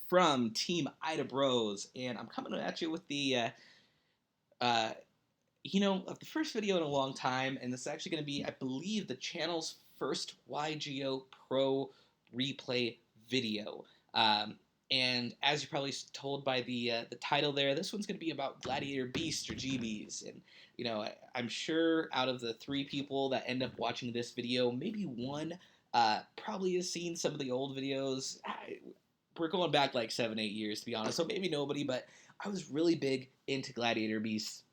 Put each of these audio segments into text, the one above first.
from Team Ida Bros, and I'm coming at you with uh, the first video in a long time, and this is actually going to be, I believe, the channel's first YGO Pro replay video. And as you're probably told by the title there, this one's going to be about Gladiator Beast or GBs. And I'm sure out of the three people that end up watching this video, maybe one probably has seen some of the old videos. We're going back like 7-8 years to be honest, so maybe nobody. But I was really big into Gladiator Beast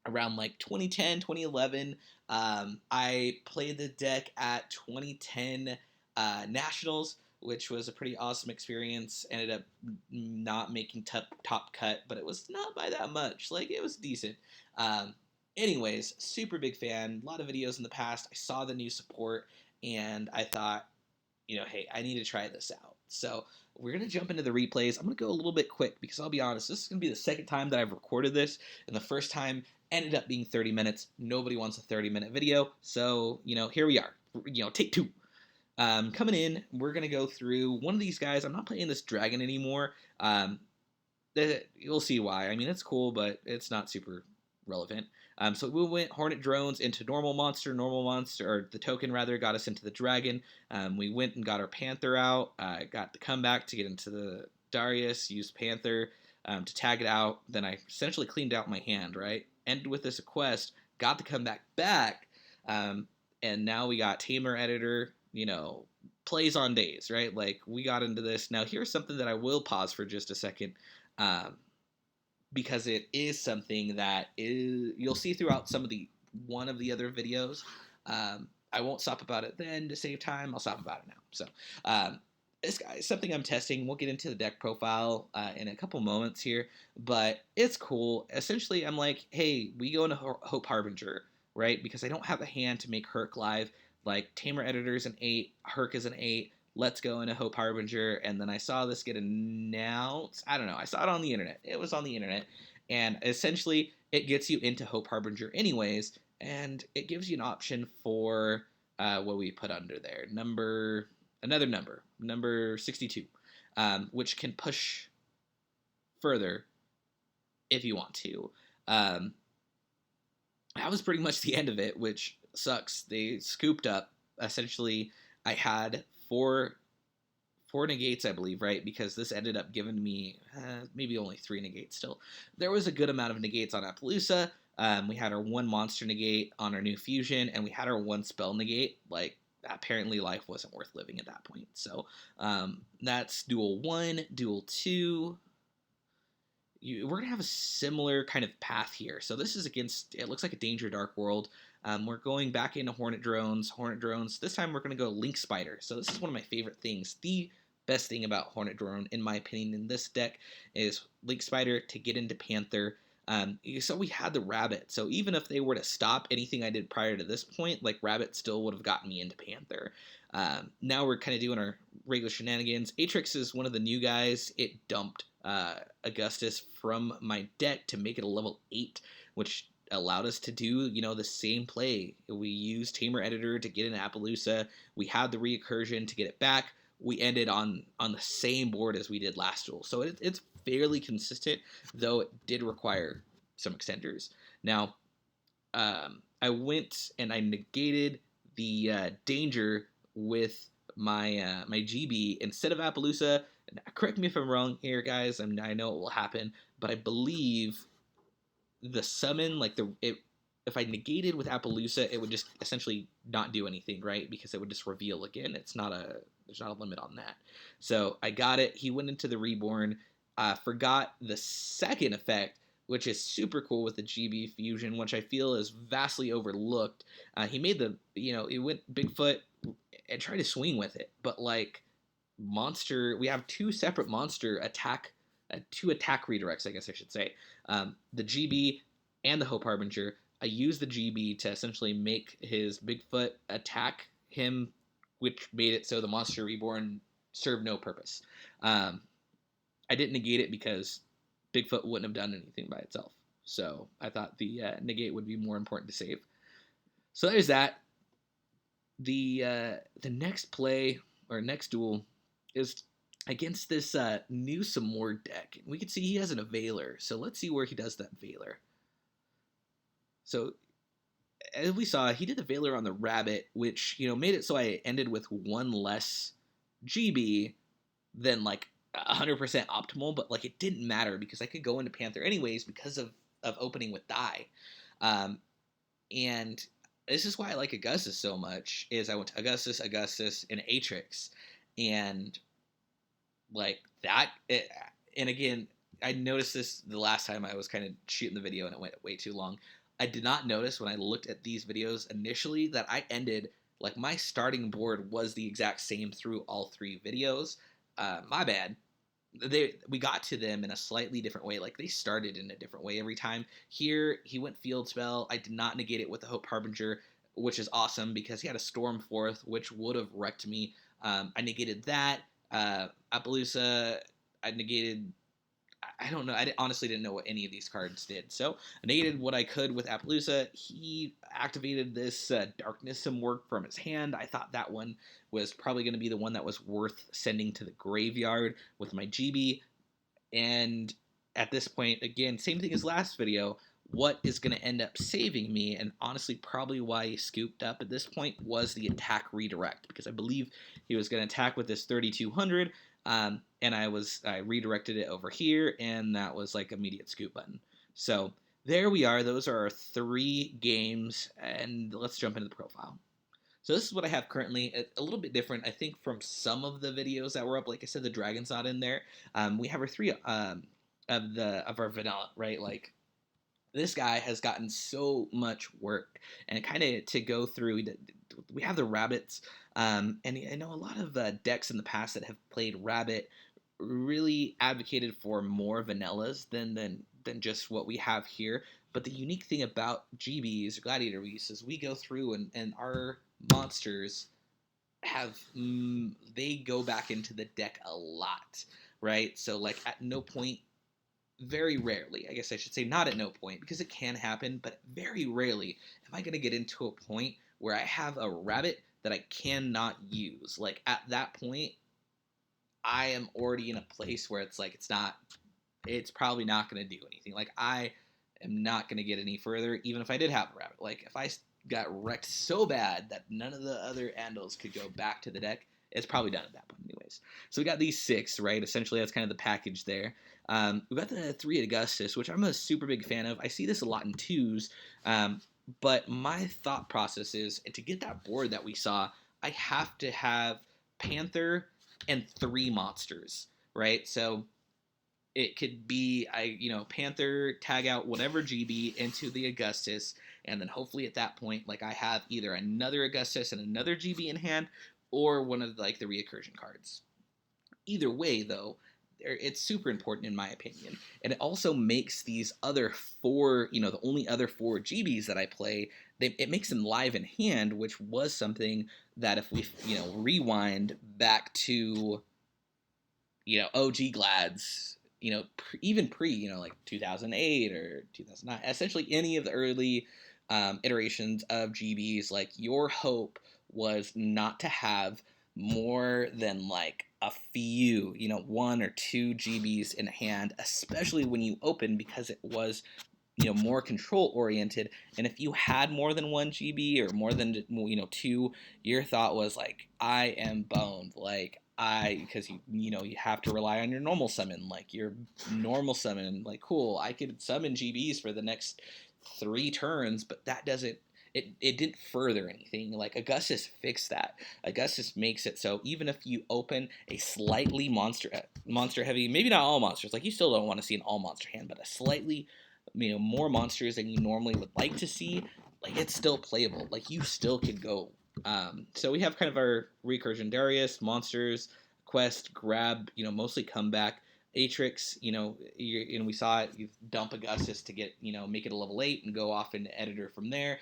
around like 2010, 2011. I played the deck at 2010 Nationals, which was a pretty awesome experience. Ended up not making top cut, but it was not by that much. Like, it was decent. Anyways, super big fan. A lot of videos in the past. I saw the new support, and I thought, hey, I need to try this out. So we're going to jump into the replays. I'm going to go a little bit quick because I'll be honest, this is going to be the second time that I've recorded this, and the first time ended up being 30 minutes. Nobody wants a 30-minute video, so, here we are. Take two. Coming in, we're going to go through one of these guys. I'm not playing this dragon anymore. You'll see why. I mean, it's cool, but it's not super relevant. So we went Hornet Drones into normal monster, or the token rather, got us into the dragon. We went and got our Panther out, got the comeback to get into the Darius, used Panther to tag it out. Then I essentially cleaned out my hand, right? Ended with this quest, got the comeback back, and now we got Tamer Editor, plays on days, right? Like, we got into this. Now, here's something that I will pause for just a second. Because it is something that you'll see throughout one of the other videos. I won't stop about it then to save time. I'll stop about it now. So this guy is something I'm testing. We'll get into the deck profile in a couple moments here, but it's cool. Essentially, I'm like, hey, we go into Hope Harbinger, right? Because I don't have a hand to make Herc live. Like, Tamer Editor is an 8, Herc is an 8. Let's go into Hope Harbinger, and then I saw this get announced. I don't know. I saw it on the internet. It was on the internet, and essentially it gets you into Hope Harbinger anyways, and it gives you an option for what we put under there. Another number 62, which can push further if you want to. That was pretty much the end of it, which sucks. They scooped up. Essentially, I had four negates, I believe, right? Because this ended up giving me maybe only 3 negates still. There was a good amount of negates on Appaloosa. We had our 1 monster negate on our new fusion, and we had our 1 spell negate. Like, apparently life wasn't worth living at that point. So that's duel 1, duel 2. We're going to have a similar kind of path here. So this is against, it looks like a Danger Dark World. We're going back into Hornet Drones. This time we're going to go Link Spider. So this is one of my favorite things. The best thing about Hornet Drone, in my opinion, in this deck is Link Spider to get into Panther. So we had the Rabbit. So even if they were to stop anything I did prior to this point, like, Rabbit still would have gotten me into Panther. Now we're kind of doing our regular shenanigans. Atrix is one of the new guys. It dumped Augustus from my deck to make it a level 8, which allowed us to do, the same play. We used Tamer Editor to get in Appaloosa. We had the recursion to get it back. We ended on the same board as we did last duel. So it's fairly consistent, though it did require some extenders. Now, I went and I negated the danger with my GB instead of Appaloosa. Correct me if I'm wrong here, guys. I know it will happen, but I believe the summon, like, if I negated with Appaloosa, it would just essentially not do anything, right? Because it would just reveal again. There's not a limit on that. So I got it. He went into the Reborn. Forgot the second effect, which is super cool with the GB fusion, which I feel is vastly overlooked. He made it went Bigfoot and tried to swing with it, but like, we have 2 separate monster attack, 2 attack redirects, I guess I should say. The GB and the Hope Harbinger. I used the GB to essentially make his Bigfoot attack him, which made it so the Monster Reborn served no purpose. I didn't negate it because Bigfoot wouldn't have done anything by itself. So I thought the negate would be more important to save. So there's that. The next play, or next duel, is against this new some more deck. And we can see he has an Availer. So let's see where he does that Veiler. So as we saw, he did the Veiler on the Rabbit, which, made it so I ended with one less GB than like 100% optimal, but like it didn't matter because I could go into Panther anyways because of opening with die. And this is why I like Augustus so much, is I went to Augustus, and Atrix. And like that, and again, I noticed this the last time I was kind of shooting the video and it went way too long. I did not notice when I looked at these videos initially that I ended, like my starting board was the exact same through all three videos. My bad. We got to them in a slightly different way. Like they started in a different way every time. Here he went field spell. I did not negate it with the Hope Harbinger, which is awesome because he had a Storm Forth, which would have wrecked me. I negated that. Appaloosa, I negated. I don't know. Honestly didn't know what any of these cards did. So I negated what I could with Appaloosa. He activated this Darkness some work from his hand. I thought that one was probably going to be the one that was worth sending to the graveyard with my GB. And at this point, again, same thing as last video, what is going to end up saving me, and honestly probably why he scooped up at this point, was the attack redirect, because I believe he was going to attack with this 3200, and I redirected it over here, and that was like immediate scoop button. So there we are. Those are our 3 games, and let's jump into the profile. So this is what I have currently. A little bit different, I think, from some of the videos that were up. Like I said, the dragon's not in there. We have our 3 of our vanilla, right? Like this guy has gotten so much work, and kind of to go through. We have the rabbits, and I know a lot of decks in the past that have played rabbit really advocated for more vanillas than just what we have here. But the unique thing about GBs or Gladiator beasts is we go through and our monsters have they go back into the deck a lot, right? So like at no point, very rarely, I guess I should say not at no point, because it can happen, but very rarely am I going to get into a point where I have a rabbit that I cannot use. Like at that point, I am already in a place where it's like it's probably not going to do anything. Like I am not going to get any further, even if I did have a rabbit. Like if I got wrecked so bad that none of the other Andals could go back to the deck, it's probably done at that point anyways. So we got these 6, right? Essentially that's kind of the package there. We got the 3 Augustus, which I'm a super big fan of. I see this a lot in 2s, but my thought process is to get that board that we saw, I have to have Panther and 3 monsters, right? So it could be Panther, tag out whatever GB into the Augustus, and then hopefully at that point, like I have either another Augustus and another GB in hand, or one of like the reoccursion cards. Either way, though, it's super important in my opinion, and it also makes these other 4, the only other 4 GBs that I play, it makes them live in hand, which was something that if we rewind back to OG Glads, even pre, like 2008 or 2009, essentially any of the early iterations of GBs, like your hope was not to have more than like a few, 1 or 2 GBs in hand, especially when you open, because it was more control oriented. And if you had more than 1 GB or more than 2, your thought was like, I am boned. Like because you have to rely on your normal summon, like your normal summon, like cool, I could summon GBs for the next 3 turns, but that doesn't, it didn't further anything. Like Augustus fixed that. Augustus makes it so even if you open a slightly monster heavy, maybe not all monsters, like you still don't want to see an all monster hand, but a slightly more monsters than you normally would like to see, like it's still playable. Like you still could go. So we have kind of our recursion Darius, monsters, quest, grab, mostly comeback. Atrix, we saw it, you dump Augustus to get, make it a level 8 and go off into editor from there.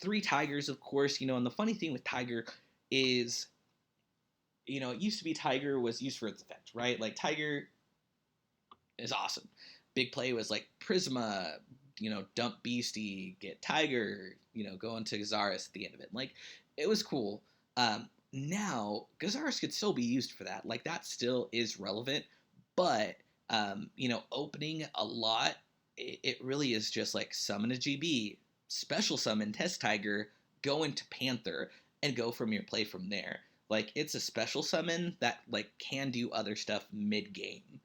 3 Tigers, of course, and the funny thing with Tiger is, it used to be Tiger was used for its effect, right? Like Tiger is awesome. Big play was like Prisma, dump Beastie, get Tiger, go into Xaris at the end of it. Like, it was cool. Now, Gazaris could still be used for that. Like, that still is relevant, but, opening a lot, it really is just like summon a GB, special summon Test Tiger, go into Panther, and go from your play from there. Like, it's a special summon that, like, can do other stuff mid-game.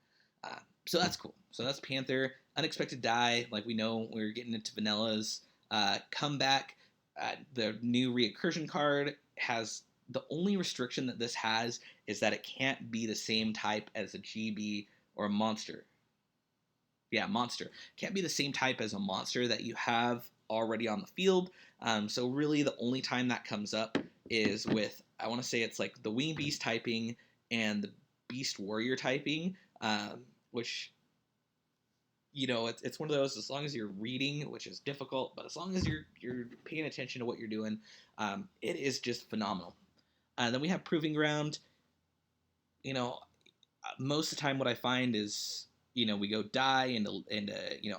So that's cool. So that's Panther. Unexpected Die, like we know we're getting into vanillas. Comeback, the new Recursion card has the only restriction that this has is that it can't be the same type as a GB or a monster. Yeah, monster. Can't be the same type as a monster that you have already on the field. So really the only time that comes up is with, I want to say it's like the Wing Beast typing and the Beast Warrior typing, which, it's one of those, as long as you're reading, which is difficult, but as long as you're paying attention to what you're doing, it is just phenomenal. Then we have Proving Ground. Most of the time what I find is, we go die into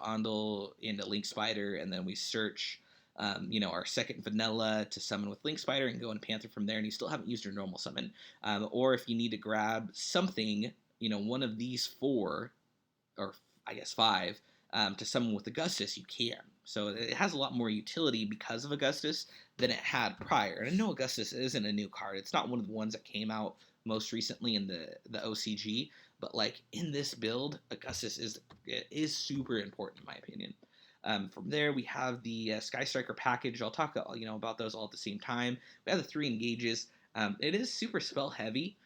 Ondel, into Link Spider, and then we search, our second vanilla to summon with Link Spider and go into Panther from there, and you still haven't used your normal summon. Or if you need to grab something, one of these four, or I guess five, to summon with Augustus, you can. So it has a lot more utility because of Augustus than it had prior. And I know Augustus isn't a new card. It's not one of the ones that came out most recently in the OCG, but like in this build, Augustus is super important in my opinion. From there, we have the Sky Striker package. I'll talk about those all at the same time. We have the 3 engages. It is super spell heavy.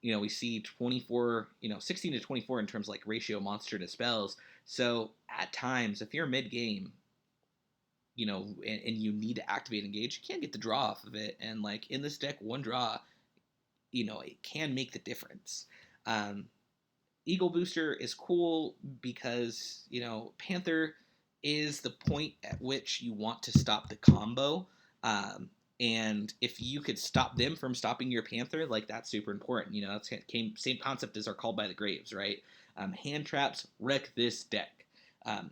We see 24, 16 to 24 in terms of like ratio monster to spells. So at times, if you're mid game, and you need to activate engage, you can't get the draw off of it. And like in this deck, one draw, it can make the difference. Eagle Booster is cool because, Panther is the point at which you want to stop the combo. And if you could stop them from stopping your Panther, like that's super important. That's same concept as our Called by the Graves, right? Hand traps wreck this deck.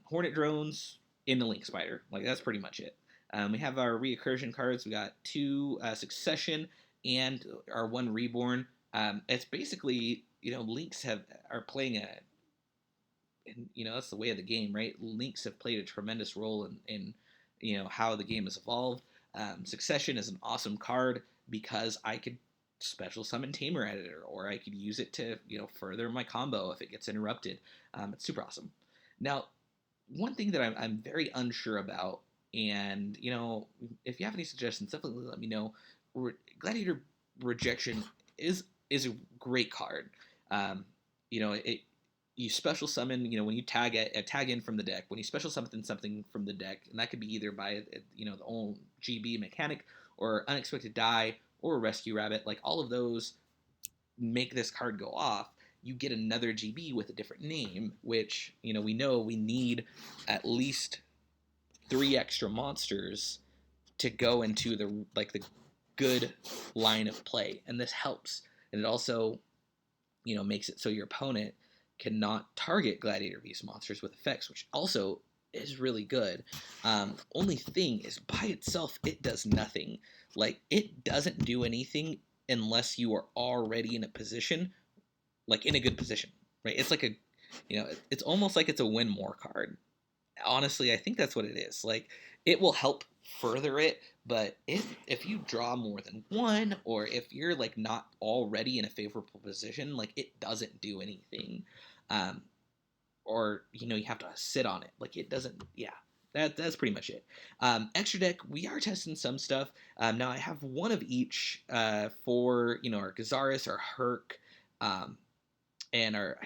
Hornet drones in the Link Spider, like that's pretty much it. We have our recursion cards. We got 2 Succession and our 1 Reborn. It's basically, Links are playing and that's the way of the game, right? Links have played a tremendous role in how the game has evolved. Succession is an awesome card because I could special summon Tamer Editor, or I could use it to further my combo if it gets interrupted. It's super awesome. Now, one thing that I'm very unsure about, and if you have any suggestions, definitely let me know. Gladiator Rejection is a great card. It you special summon, when you tag in from the deck, when you special summon something from the deck, and that could be either by the old GB mechanic or Unexpected Die or Rescue Rabbit, like all of those make this card go off. You get another GB with a different name, which we know we need at least 3 extra monsters to go into the good line of play, and this helps. And it also makes it so your opponent cannot target Gladiator Beast monsters with effects, which also is really good. Only thing is, by itself, it does nothing. Like, it doesn't do anything unless you are already in a position, like in a good position, right? It's like it's almost like it's a win more card. Honestly, I think that's what it is. Like, it will help further it, but if you draw more than one, or if you're like not already in a favorable position, like it doesn't do anything. Or you have to sit on it. Like it doesn't. Yeah, that's pretty much it. Extra deck, we are testing some stuff. Now I have one of each for our Gazaris, our Herc, and our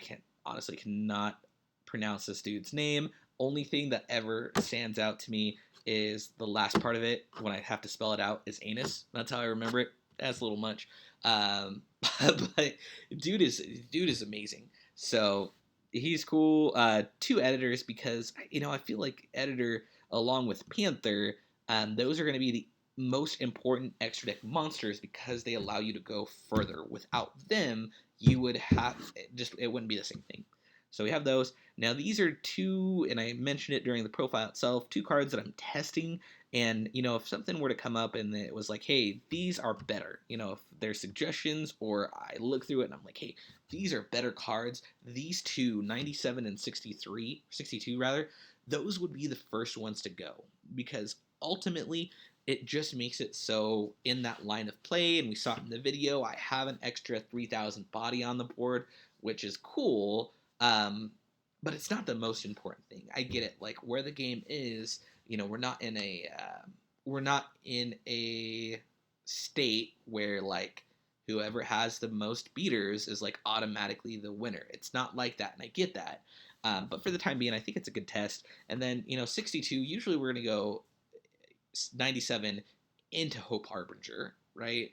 cannot pronounce this dude's name. Only thing that ever stands out to me is the last part of it when I have to spell it out is anus. That's how I remember it. That's a little much. But dude is amazing. So he's cool. 2 editors because I feel like editor along with Panther, those are going to be the most important extra deck monsters because they allow you to go further. Without them, you would have it wouldn't be the same thing. So we have those. Now these are 2, and I mentioned it during the profile itself, 2 cards that I'm testing And, if something were to come up and it was like, hey, these are better, if there's suggestions or I look through it and I'm like, hey, these are better cards, these two, 97 and 63, 62 rather, those would be the first ones to go because ultimately it just makes it so in that line of play, and we saw it in the video, I have an extra 3,000 body on the board, which is cool. But it's not the most important thing. I get it. Like where the game is, we're not in a state where like whoever has the most beaters is like automatically the winner. It's not like that, and I get that. But for the time being, I think it's a good test. And then 62. Usually we're gonna go 97 into Hope Harbinger, right?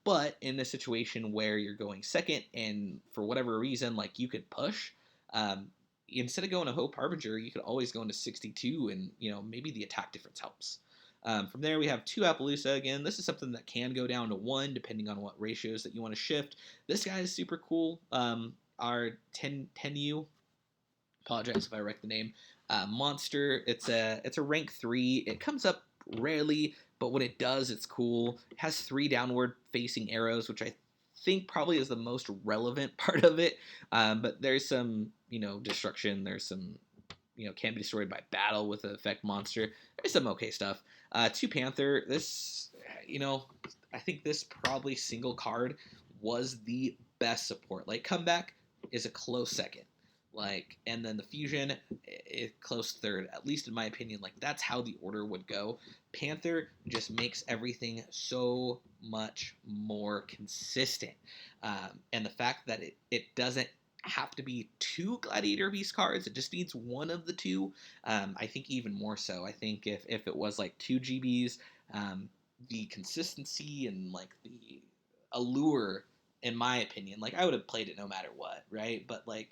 But in a situation where you're going second and for whatever reason, like you could push, um, instead of going to Hope Harbinger, you could always go into 62 and, maybe the attack difference helps. From there, we have 2 Appaloosa. Again, this is something that can go down to 1 depending on what ratios that you want to shift. This guy is super cool. Our 10U, apologize if I wrecked the name, monster. It's a rank 3. It comes up rarely, but when it does, it's cool. It has 3 downward facing arrows, which I think probably is the most relevant part of it. But there's some destruction. There's some can be destroyed by battle with an effect monster. There's some okay stuff. 2 Panther. This I think this probably single card was the best support. Like comeback is a close second. Like, and then the fusion, close third, at least in my opinion. Like, that's how the order would go. Panther just makes everything so much more consistent. And the fact that it doesn't have to be 2 Gladiator Beast cards, it just needs one of the 2. I think even more so. I think if it was like 2 GBs, the consistency and like the allure, in my opinion, like I would have played it no matter what, right? But like,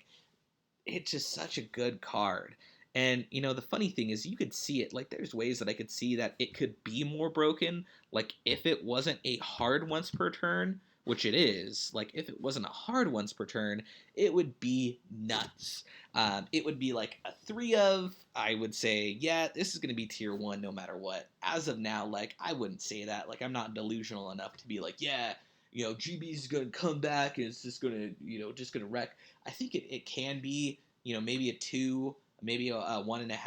it's just such a good card. And the funny thing is you could see it, like there's ways that I could see that it could be more broken, like if it wasn't a hard once per turn, which it is. Like if it wasn't a hard once per turn, it would be nuts. It would be like a 3 of, I would say, yeah, this is going to be tier 1 no matter what. As of now, like I wouldn't say that. Like I'm not delusional enough to be like, yeah, GB's going to come back and it's just going to, just going to wreck. I think it can be, maybe a 2, maybe a 1.5.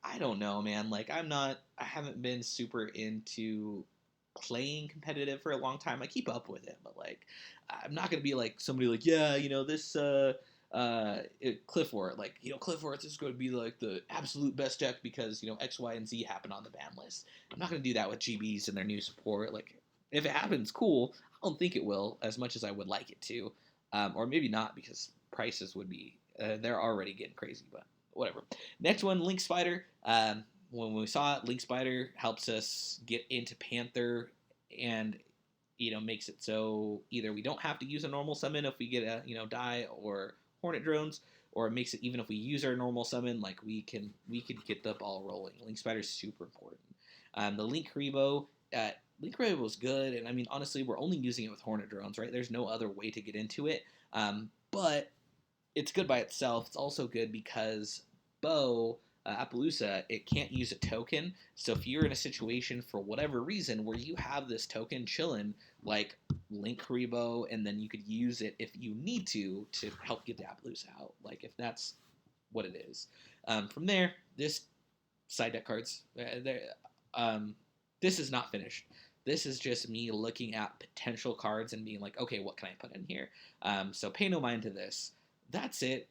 I don't know, man. Like I haven't been super into playing competitive for a long time. I keep up with it, but like I'm not gonna be like somebody like, yeah, this Cliff Wart, like Cliff Wart is going to be like the absolute best deck because X, Y, and Z happen on the ban list. I'm not gonna do that with GBs and their new support. Like if it happens, cool. I don't think it will as much as I would like it to, or maybe not because prices would be they're already getting crazy, but whatever. Next one, Link Spider. When we saw it, Link Spider helps us get into Panther and makes it so either we don't have to use a normal summon if we get a die or Hornet drones, or it makes it even if we use our normal summon, like we can get the ball rolling. Link Spider is super important. The Link Haribo, Link Haribo was good, and I mean honestly, we're only using it with Hornet drones, right? There's no other way to get into it, but it's good by itself. It's also good because Bo Appaloosa, it can't use a token. So if you're in a situation for whatever reason where you have this token chilling, like Link Haribo, and then you could use it if you need to help get the Appaloosa out, like if that's what it is. From there, this side deck cards, this is not finished. This is just me looking at potential cards and being like, okay, what can I put in here? So pay no mind to this. That's it,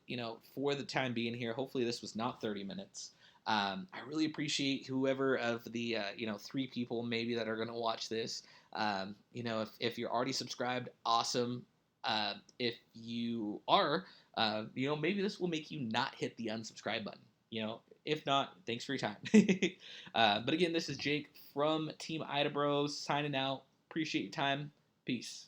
for the time being here. Hopefully this was not 30 minutes. I really appreciate whoever of the, 3 people maybe that are going to watch this. If you're already subscribed, awesome. If you are, maybe this will make you not hit the unsubscribe button. If not, thanks for your time. But again, this is Jake from Team Ida Bros signing out. Appreciate your time. Peace.